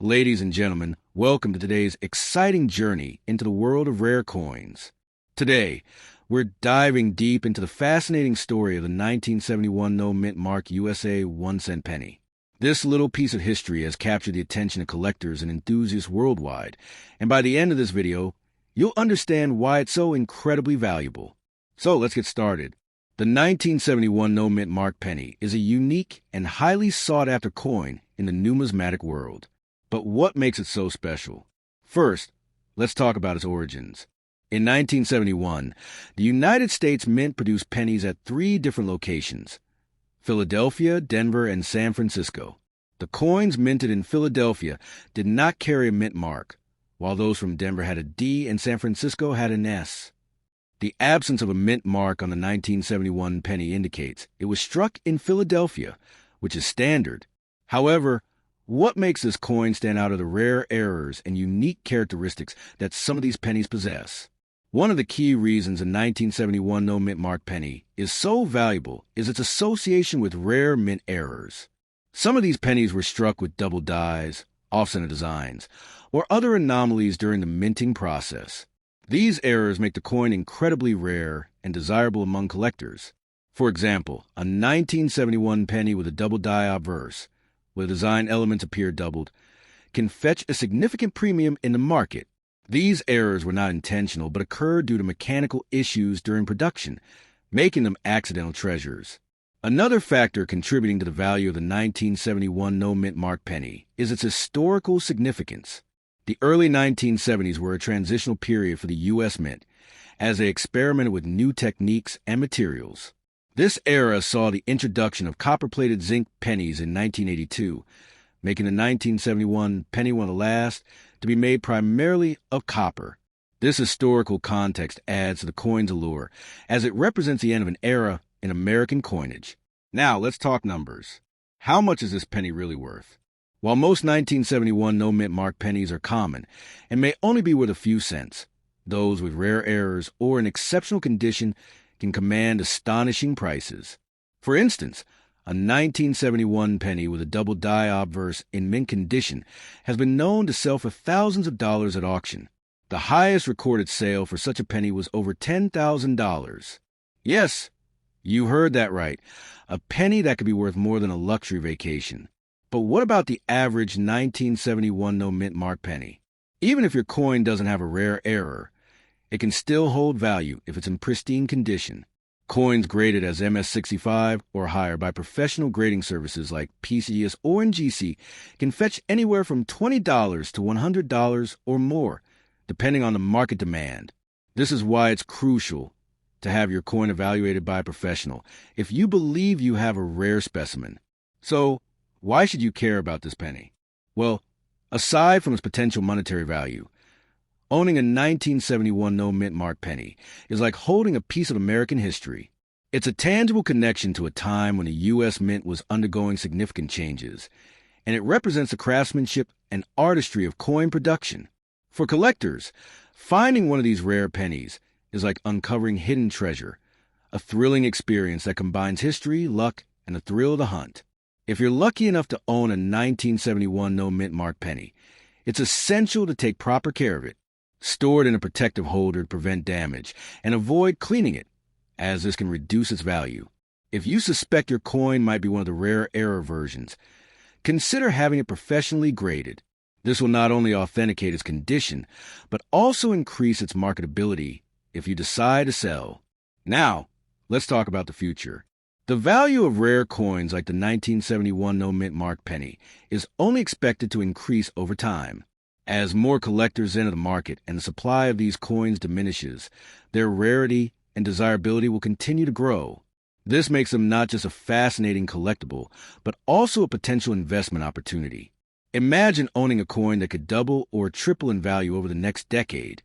Ladies and gentlemen, welcome to today's exciting journey into the world of rare coins. Today, we're diving deep into the fascinating story of the 1971 no-mint mark USA 1-cent penny. This little piece of history has captured the attention of collectors and enthusiasts worldwide, and by the end of this video, you'll understand why it's so incredibly valuable. So let's get started. The 1971 no-mint mark penny is a unique and highly sought-after coin in the numismatic world. But what makes it so special? First, let's talk about its origins. In 1971, the United States Mint produced pennies at 3 different locations: Philadelphia, Denver, and San Francisco. The coins minted in Philadelphia did not carry a mint mark, while those from Denver had a D and San Francisco had an S. The absence of a mint mark on the 1971 penny indicates it was struck in Philadelphia, which is standard. However, what makes this coin stand out are the rare errors and unique characteristics that some of these pennies possess. One of the key reasons a 1971 no-mint mark penny is so valuable is its association with rare mint errors. Some of these pennies were struck with double dies, off-center designs, or other anomalies during the minting process. These errors make the coin incredibly rare and desirable among collectors. For example, a 1971 penny with a double die obverse, where design elements appear doubled, can fetch a significant premium in the market. These errors were not intentional but occurred due to mechanical issues during production, making them accidental treasures. Another factor contributing to the value of the 1971 no-mint mark penny is its historical significance. The early 1970s were a transitional period for the U.S. Mint, as they experimented with new techniques and materials. This era saw the introduction of copper-plated zinc pennies in 1982, making the 1971 penny one of the last to be made primarily of copper. This historical context adds to the coin's allure, as it represents the end of an era in American coinage. Now, let's talk numbers. How much is this penny really worth? While most 1971 no-mint mark pennies are common and may only be worth a few cents, those with rare errors or in exceptional condition can command astonishing prices. For instance, a 1971 penny with a double die obverse in mint condition has been known to sell for thousands of dollars at auction. The highest recorded sale for such a penny was over $10,000. Yes, you heard that right. A penny that could be worth more than a luxury vacation. But what about the average 1971 no-mint mark penny? Even if your coin doesn't have a rare error, it can still hold value if it's in pristine condition. Coins graded as MS65 or higher by professional grading services like PCS or NGC can fetch anywhere from $20 to $100 or more, depending on the market demand. This is why it's crucial to have your coin evaluated by a professional if you believe you have a rare specimen. So, why should you care about this penny? Well, aside from its potential monetary value, owning a 1971 no-mint mark penny is like holding a piece of American history. It's a tangible connection to a time when the U.S. Mint was undergoing significant changes, and it represents the craftsmanship and artistry of coin production. For collectors, finding one of these rare pennies is like uncovering hidden treasure, a thrilling experience that combines history, luck, and the thrill of the hunt. If you're lucky enough to own a 1971 no-mint mark penny, it's essential to take proper care of it. Store it in a protective holder to prevent damage, and avoid cleaning it, as this can reduce its value. If you suspect your coin might be one of the rare error versions, consider having it professionally graded. This will not only authenticate its condition, but also increase its marketability if you decide to sell. Now, let's talk about the future. The value of rare coins like the 1971 no-mint mark penny is only expected to increase over time. As more collectors enter the market and the supply of these coins diminishes, their rarity and desirability will continue to grow. This makes them not just a fascinating collectible, but also a potential investment opportunity. Imagine owning a coin that could double or triple in value over the next decade.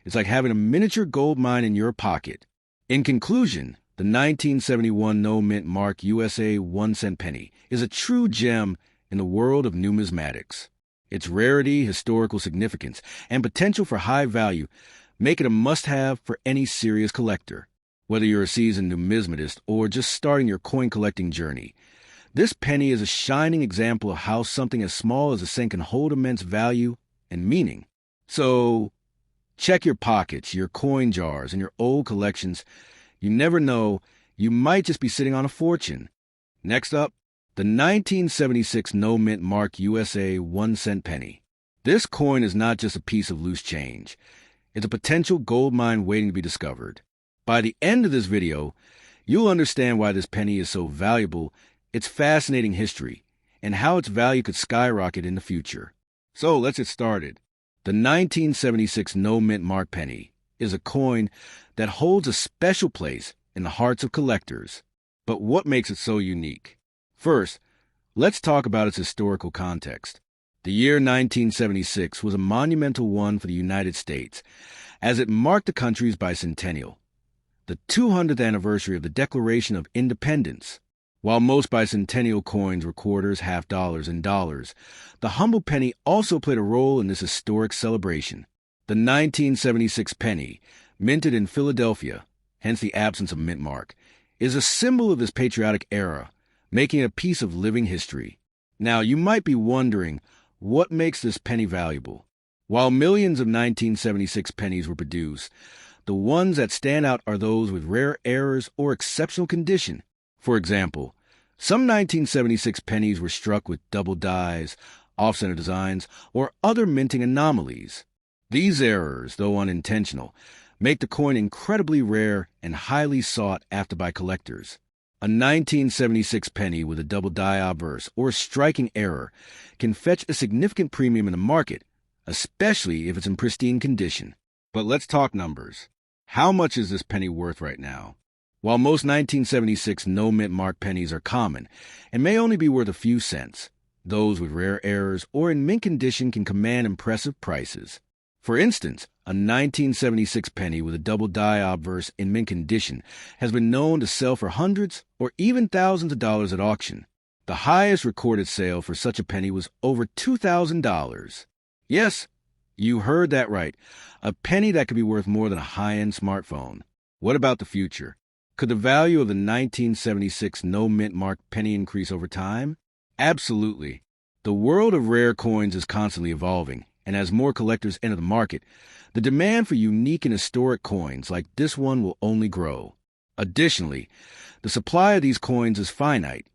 It's like having a miniature gold mine in your pocket. In conclusion, the 1971 no-mint mark USA 1-cent penny is a true gem in the world of numismatics. Its rarity, historical significance, and potential for high value make it a must-have for any serious collector. Whether you're a seasoned numismatist or just starting your coin collecting journey, This penny is a shining example of how something as small as a cent can hold immense value and meaning. So, check your pockets, your coin jars, and your old collections. You never know, you might just be sitting on a fortune. Next up, the 1976 No Mint Mark USA 1-cent penny. This coin is not just a piece of loose change. It's a potential gold mine waiting to be discovered. By the end of this video, you'll understand why this penny is so valuable, its fascinating history, and how its value could skyrocket in the future. So let's get started. The 1976 No Mint Mark penny is a coin that holds a special place in the hearts of collectors. But what makes it so unique? First, let's talk about its historical context. The year 1976 was a monumental one for the United States, as it marked the country's bicentennial, the 200th anniversary of the Declaration of Independence. While most bicentennial coins were quarters, half dollars, and dollars, the humble penny also played a role in this historic celebration. The 1976 penny, minted in Philadelphia, hence the absence of mint mark, is a symbol of this patriotic era, making it a piece of living history. Now, you might be wondering, what makes this penny valuable? While millions of 1976 pennies were produced, the ones that stand out are those with rare errors or exceptional condition. For example, some 1976 pennies were struck with double dies, off-center designs, or other minting anomalies. These errors, though unintentional, make the coin incredibly rare and highly sought after by collectors. A 1976 penny with a double die obverse or striking error can fetch a significant premium in the market, especially if it's in pristine condition. But let's talk numbers. How much is this penny worth right now? While most 1976 no mint mark pennies are common and may only be worth a few cents, those with rare errors or in mint condition can command impressive prices. For instance, a 1976 penny with a double die obverse in mint condition has been known to sell for hundreds or even thousands of dollars at auction. The highest recorded sale for such a penny was over $2,000. Yes, you heard that right. A penny that could be worth more than a high-end smartphone. What about the future? Could the value of the 1976 no mint mark penny increase over time? Absolutely. The world of rare coins is constantly evolving, and as more collectors enter the market, the demand for unique and historic coins like this one will only grow. Additionally, the supply of these coins is finite,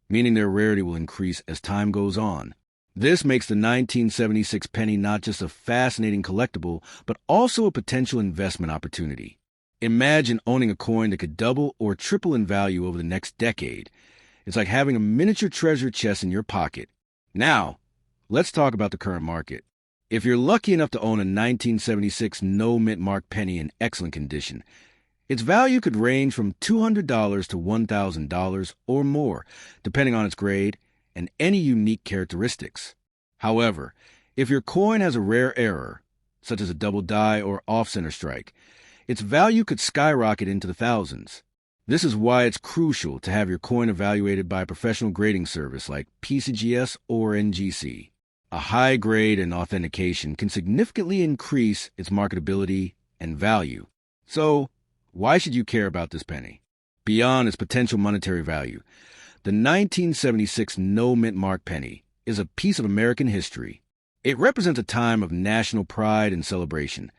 meaning their rarity will increase as time goes on. This makes the 1976 penny not just a fascinating collectible, but also a potential investment opportunity. Imagine owning a coin that could double or triple in value over the next decade. It's like having a miniature treasure chest in your pocket. Now, let's talk about the current market. If you're lucky enough to own a 1976 no mint mark penny in excellent condition, its value could range from $200 to $1,000 or more, depending on its grade and any unique characteristics. However, if your coin has a rare error, such as a double die or off-center strike, its value could skyrocket into the thousands. This is why it's crucial to have your coin evaluated by a professional grading service like PCGS or NGC. A high grade and authentication can significantly increase its marketability and value. So, why should you care about this penny? Beyond its potential monetary value, the 1976 no mint mark penny is a piece of American history. It represents a time of national pride and celebration,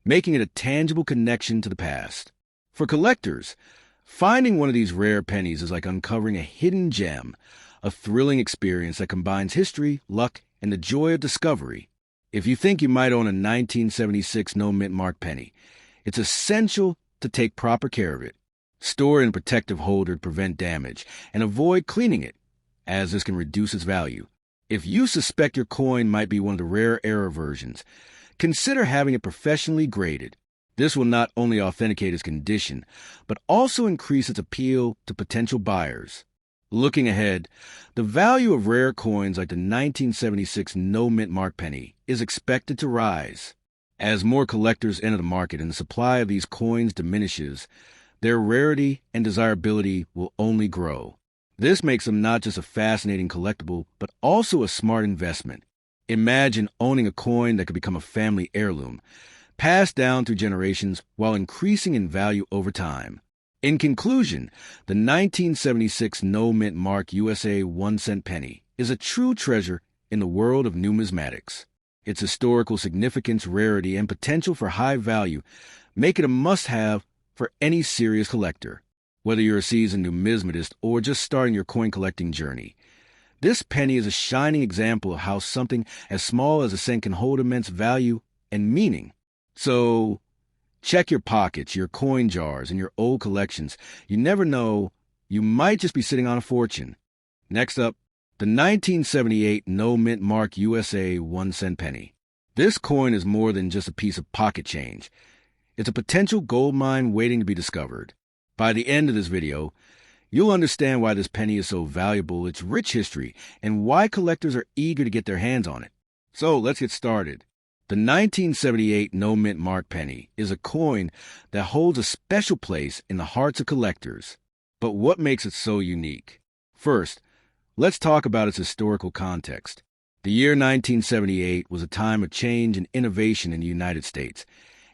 making it a tangible connection to the past. For collectors, finding one of these rare pennies is like uncovering a hidden gem, a thrilling experience that combines history, luck, and the joy of discovery. If you think you might own a 1976 no mint mark penny, it's essential to take proper care of it. Store it in a protective holder to prevent damage, and avoid cleaning it, as this can reduce its value. If you suspect your coin might be one of the rare error versions, consider having it professionally graded. This will not only authenticate its condition, but also increase its appeal to potential buyers. Looking ahead, the value of rare coins like the 1976 no mint mark penny is expected to rise. As more collectors enter the market and the supply of these coins diminishes, their rarity and desirability will only grow. This makes them not just a fascinating collectible, but also a smart investment. Imagine owning a coin that could become a family heirloom, passed down through generations while increasing in value over time. In conclusion, the 1976 no mint mark USA 1-cent penny is a true treasure in the world of numismatics. Its historical significance, rarity, and potential for high value make it a must-have for any serious collector. Whether you're a seasoned numismatist or just starting your coin collecting journey, this penny is a shining example of how something as small as a cent can hold immense value and meaning. So, check your pockets, your coin jars, and your old collections. You never know, you might just be sitting on a fortune. Next up, the 1978 no mint mark USA 1-cent penny. This coin is more than just a piece of pocket change. It's a potential gold mine waiting to be discovered. By the end of this video, you'll understand why this penny is so valuable, its rich history, and why collectors are eager to get their hands on it. So let's get started. The 1978 no mint mark penny is a coin that holds a special place in the hearts of collectors. But what makes it so unique? First, let's talk about its historical context. The year 1978 was a time of change and innovation in the United States,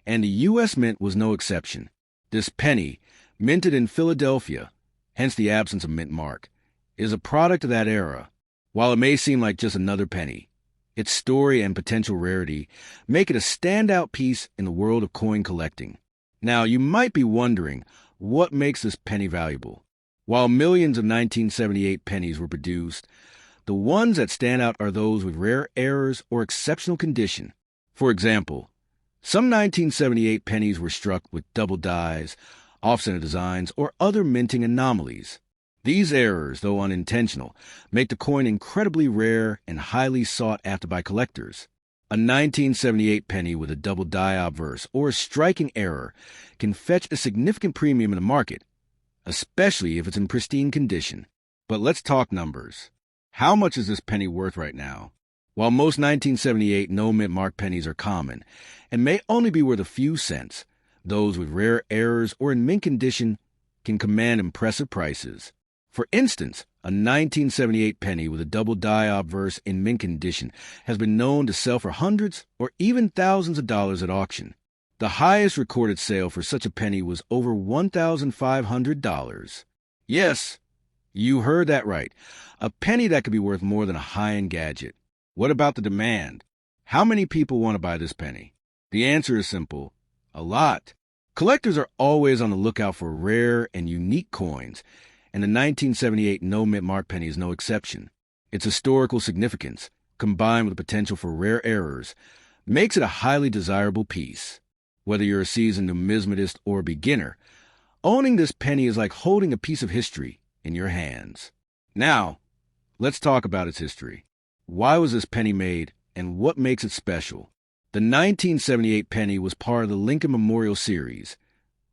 and the U.S. Mint was no exception. This penny, minted in Philadelphia, hence the absence of mint mark, is a product of that era. While it may seem like just another penny, its story and potential rarity make it a standout piece in the world of coin collecting. Now, you might be wondering, what makes this penny valuable? While millions of 1978 pennies were produced, the ones that stand out are those with rare errors or exceptional condition. For example, some 1978 pennies were struck with double dies, off-center designs, or other minting anomalies. These errors, though unintentional, make the coin incredibly rare and highly sought after by collectors. A 1978 penny with a double die obverse or a striking error can fetch a significant premium in the market, especially if it's in pristine condition. But let's talk numbers. How much is this penny worth right now? While most 1978 no mint mark pennies are common and may only be worth a few cents, those with rare errors or in mint condition can command impressive prices. For instance, a 1978 penny with a double die obverse in mint condition has been known to sell for hundreds or even thousands of dollars at auction. The highest recorded sale for such a penny was over $1,500. Yes, you heard that right. A penny that could be worth more than a high-end gadget. What about the demand? How many people want to buy this penny? The answer is simple: a lot. Collectors are always on the lookout for rare and unique coins, and the 1978 no mint mark penny is no exception. Its historical significance, combined with the potential for rare errors, makes it a highly desirable piece. Whether you're a seasoned numismatist or a beginner, owning this penny is like holding a piece of history in your hands. Now, let's talk about its history. Why was this penny made, and what makes it special? The 1978 penny was part of the Lincoln Memorial Series,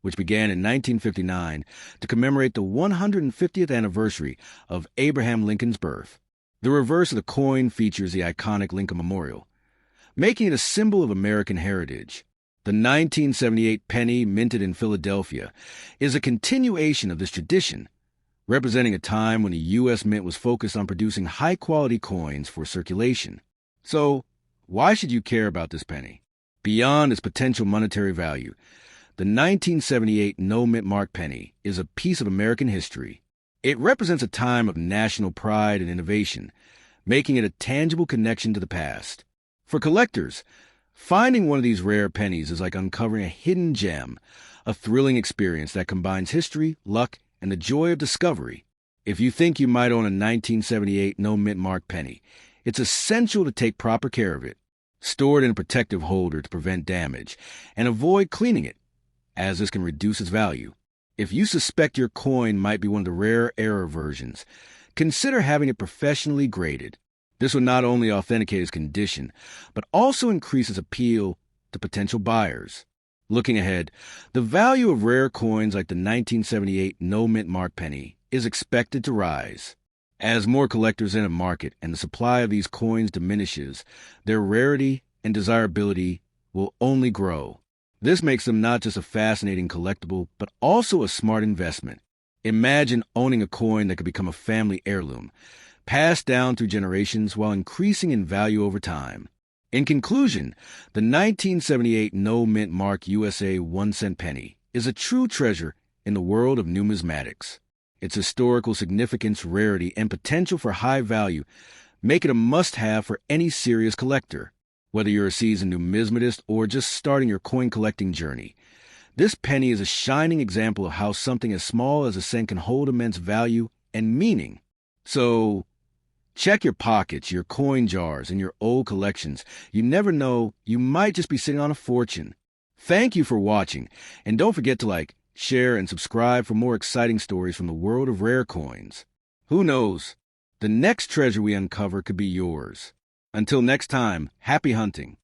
which began in 1959 to commemorate the 150th anniversary of Abraham Lincoln's birth. The reverse of the coin features the iconic Lincoln Memorial, making it a symbol of American heritage. The 1978 penny, minted in Philadelphia, is a continuation of this tradition, representing a time when the U.S. Mint was focused on producing high-quality coins for circulation. So, why should you care about this penny? Beyond its potential monetary value, the 1978 no mint mark penny is a piece of American history. It represents a time of national pride and innovation, making it a tangible connection to the past. For collectors, finding one of these rare pennies is like uncovering a hidden gem, a thrilling experience that combines history, luck, and the joy of discovery. If you think you might own a 1978 no mint mark penny, it's essential to take proper care of it. Store it in a protective holder to prevent damage, and avoid cleaning it, as this can reduce its value. If you suspect your coin might be one of the rare error versions, consider having it professionally graded. This will not only authenticate its condition, but also increase its appeal to potential buyers. Looking ahead, the value of rare coins like the 1978 no mint mark penny is expected to rise. As more collectors enter the market and the supply of these coins diminishes, their rarity and desirability will only grow. This makes them not just a fascinating collectible, but also a smart investment. Imagine owning a coin that could become a family heirloom, passed down through generations while increasing in value over time. In conclusion, the 1978 no mint mark USA 1-cent penny is a true treasure in the world of numismatics. Its historical significance, rarity, and potential for high value make it a must-have for any serious collector, whether you're a seasoned numismatist or just starting your coin collecting journey. This penny is a shining example of how something as small as a cent can hold immense value and meaning. So, check your pockets, your coin jars, and your old collections. You never know, you might just be sitting on a fortune. Thank you for watching, and don't forget to like, share, and subscribe for more exciting stories from the world of rare coins. Who knows? The next treasure we uncover could be yours. Until next time, happy hunting.